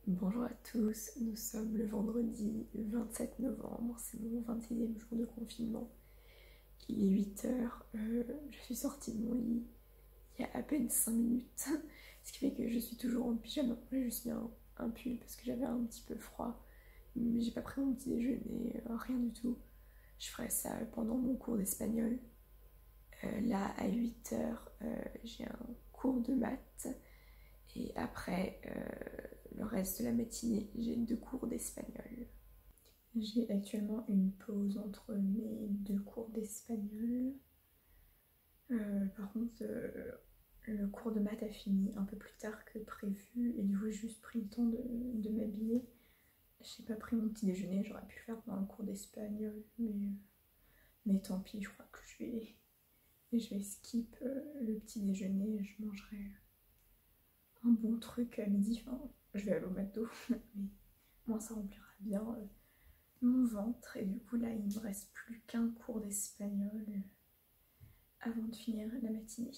Bonjour à tous, nous sommes le vendredi 27 novembre, c'est mon 26e jour de confinement. Il est 8h, je suis sortie de mon lit il y a à peine 5 minutes, ce qui fait que je suis toujours en pyjama. J'ai juste mis un pull parce que j'avais un petit peu froid, mais j'ai pas pris mon petit déjeuner, rien du tout. Je ferai ça pendant mon cours d'espagnol. Là, à 8h, j'ai un cours de maths. Et après, le reste de la matinée, j'ai 2 cours d'espagnol. J'ai actuellement une pause entre mes 2 cours d'espagnol. Par contre, le cours de maths a fini un peu plus tard que prévu et du coup, j'ai juste pris le temps de m'habiller. J'ai pas pris mon petit déjeuner, j'aurais pu le faire pendant le cours d'espagnol, mais tant pis, je crois que je vais skip le petit déjeuner et je mangerai un bon truc à midi. Enfin, je vais aller au McDo, mais moi ça remplira bien mon ventre. Et du coup là, il me reste plus qu'un cours d'espagnol avant de finir la matinée.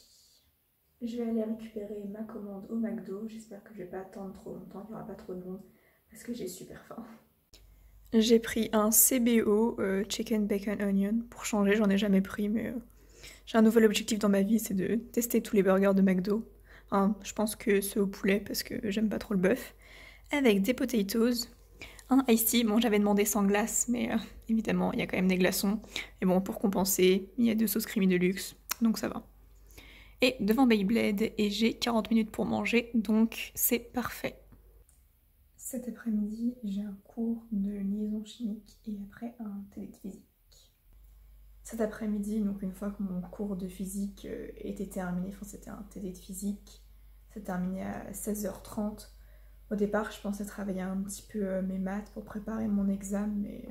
Je vais aller récupérer ma commande au McDo. J'espère que je vais pas attendre trop longtemps, qu'il n'y aura pas trop de monde parce que j'ai super faim. J'ai pris un CBO, Chicken Bacon Onion, pour changer. J'en ai jamais pris, mais j'ai un nouvel objectif dans ma vie, c'est de tester tous les burgers de McDo. Enfin, je pense que ceux au poulet parce que j'aime pas trop le bœuf. Avec des potatoes, un iced tea. Bon, j'avais demandé sans glace, mais évidemment, il y a quand même des glaçons. Et bon, pour compenser, il y a 2 sauces creamy de luxe, donc ça va. Et devant Beyblade, et j'ai 40 minutes pour manger, donc c'est parfait. Cet après-midi, j'ai un cours de liaison chimique et après un TD de physique. Cet après-midi, donc une fois que mon cours de physique était terminé, enfin c'était un TD de physique, c'est terminé à 16h30. Au départ, je pensais travailler un petit peu mes maths pour préparer mon examen, mais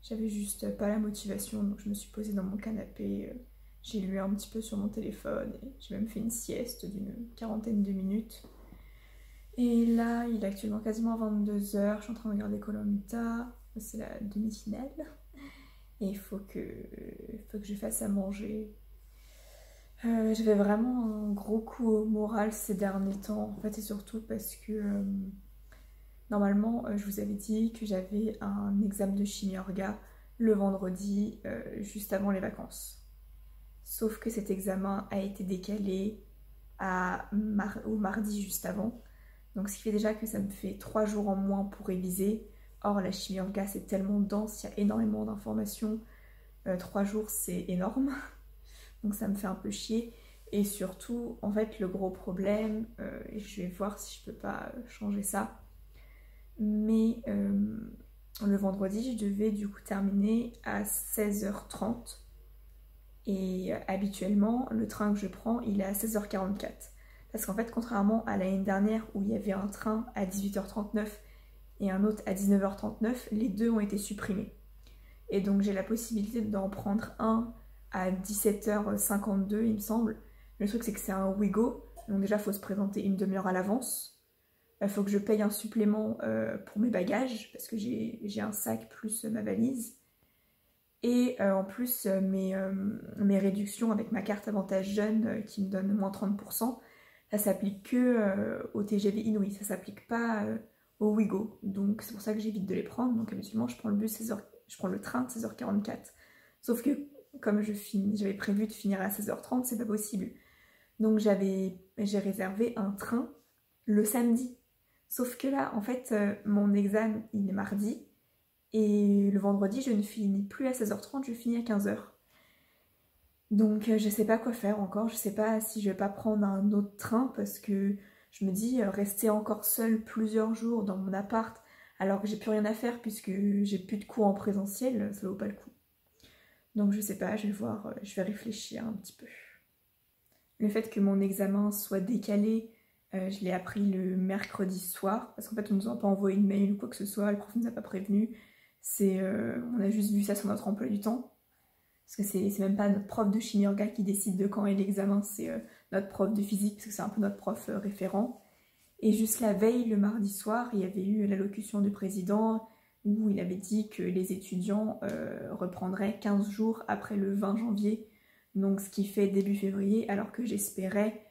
j'avais juste pas la motivation, donc je me suis posée dans mon canapé, j'ai lu un petit peu sur mon téléphone et j'ai même fait une sieste d'une 40aine de minutes. Et là, il est actuellement quasiment 22h, je suis en train de regarder koh c'est la demi-finale. Et il faut que je fasse à manger. J'avais vraiment un gros coup au moral ces derniers temps. En fait, c'est surtout parce que normalement, je vous avais dit que j'avais un examen de chimie orga le vendredi, juste avant les vacances. Sauf que cet examen a été décalé au mardi juste avant. Donc ce qui fait déjà que ça me fait 3 jours en moins pour réviser. Or, la chimie orga, c'est tellement dense, il y a énormément d'informations. 3 jours, c'est énorme. Donc ça me fait un peu chier. Et surtout, en fait, le gros problème, et je vais voir si je peux pas changer ça, mais le vendredi, je devais du coup terminer à 16h30. Et habituellement, le train que je prends, il est à 16h44. Parce qu'en fait, contrairement à l'année dernière où il y avait un train à 18h39 et un autre à 19h39, les deux ont été supprimés. Et donc j'ai la possibilité d'en prendre un à 17h52, il me semble. Le truc, c'est que c'est un Ouigo, donc déjà, il faut se présenter une demi-heure à l'avance. Il faut que je paye un supplément pour mes bagages, parce que j'ai un sac plus ma valise. Et en plus, mes réductions avec ma carte avantage jeune qui me donne moins 30%, ça s'applique que au TGV Inouï, ça s'applique pas au Ouigo. Donc c'est pour ça que j'évite de les prendre. Donc habituellement, je prends le train de 16h44. Sauf que comme j'avais prévu de finir à 16h30, c'est pas possible. Donc j'ai réservé un train le samedi. Sauf que là, en fait, mon examen, il est mardi. Et le vendredi, je ne finis plus à 16h30, je finis à 15h. Donc je sais pas quoi faire encore, je sais pas si je vais pas prendre un autre train parce que je me dis rester encore seule plusieurs jours dans mon appart alors que j'ai plus rien à faire puisque j'ai plus de cours en présentiel, ça vaut pas le coup. Donc je sais pas, je vais voir, je vais réfléchir un petit peu. Le fait que mon examen soit décalé, je l'ai appris le mercredi soir parce qu'en fait on nous a pas envoyé une mail ou quoi que ce soit, le prof nous a pas prévenu. On a juste vu ça sur notre emploi du temps. Parce que c'est même pas notre prof de chimie orga qui décide de quand est l'examen, c'est notre prof de physique, parce que c'est un peu notre prof référent. Et juste la veille, le mardi soir, il y avait eu l'allocution du président où il avait dit que les étudiants reprendraient 15 jours après le 20 janvier, donc ce qui fait début février, alors que j'espérais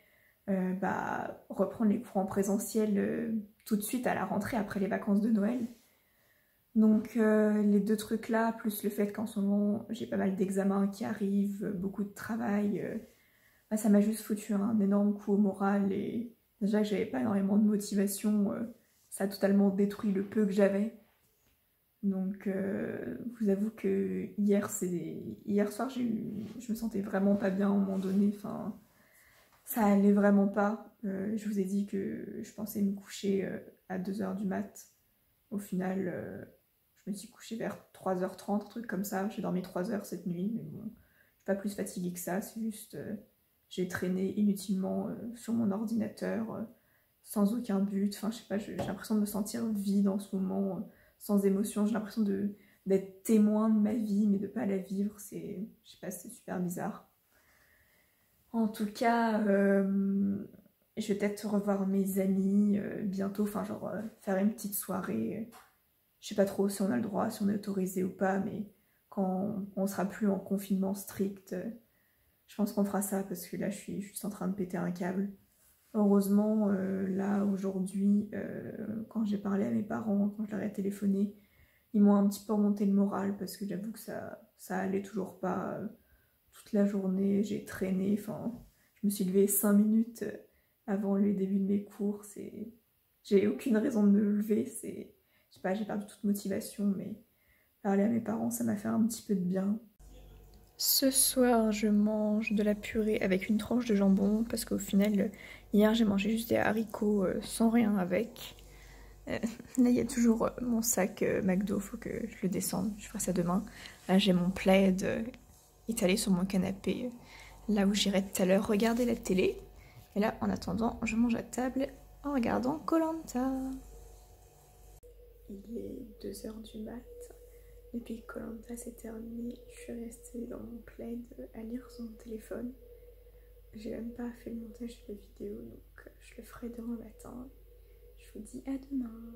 reprendre les cours en présentiel tout de suite à la rentrée après les vacances de Noël. Donc les deux trucs là, plus le fait qu'en ce moment j'ai pas mal d'examens qui arrivent, beaucoup de travail, bah, ça m'a juste foutu un énorme coup au moral et déjà que j'avais pas énormément de motivation, ça a totalement détruit le peu que j'avais. Donc je vous avoue que hier soir je me sentais vraiment pas bien à un moment donné, enfin ça allait vraiment pas. Je vous ai dit que je pensais me coucher à 2h du mat. Au final, je me suis couchée vers 3h30, un truc comme ça. J'ai dormi 3 heures cette nuit, mais bon, je suis pas plus fatiguée que ça. C'est juste, j'ai traîné inutilement sur mon ordinateur, sans aucun but. Enfin, je sais pas, j'ai l'impression de me sentir vide en ce moment, sans émotion. J'ai l'impression d'être témoin de ma vie, mais de pas la vivre. Je sais pas, c'est super bizarre. En tout cas, je vais peut-être revoir mes amis bientôt, enfin genre faire une petite soirée. Je sais pas trop si on a le droit, si on est autorisé ou pas, mais quand on sera plus en confinement strict, je pense qu'on fera ça parce que là je suis juste en train de péter un câble. Heureusement, là aujourd'hui, quand j'ai parlé à mes parents, quand je leur ai téléphoné, ils m'ont un petit peu remonté le moral parce que j'avoue que ça allait toujours pas. Toute la journée, j'ai traîné, enfin, je me suis levée 5 minutes avant le début de mes cours, j'ai aucune raison de me lever, je sais pas, j'ai perdu toute motivation, mais parler à mes parents, ça m'a fait un petit peu de bien. Ce soir, je mange de la purée avec une tranche de jambon, parce qu'au final, hier, j'ai mangé juste des haricots sans rien avec. Là, il y a toujours mon sac McDo, faut que je le descende, je ferai ça demain. Là, j'ai mon plaid étalé sur mon canapé, là où j'irai tout à l'heure regarder la télé. Et là, en attendant, je mange à table en regardant koh. Il est 2h du mat. Depuis que koh s'est terminé, je suis restée dans mon plaid à lire sur mon téléphone. J'ai même pas fait le montage de la vidéo, donc je le ferai demain matin. Je vous dis à demain.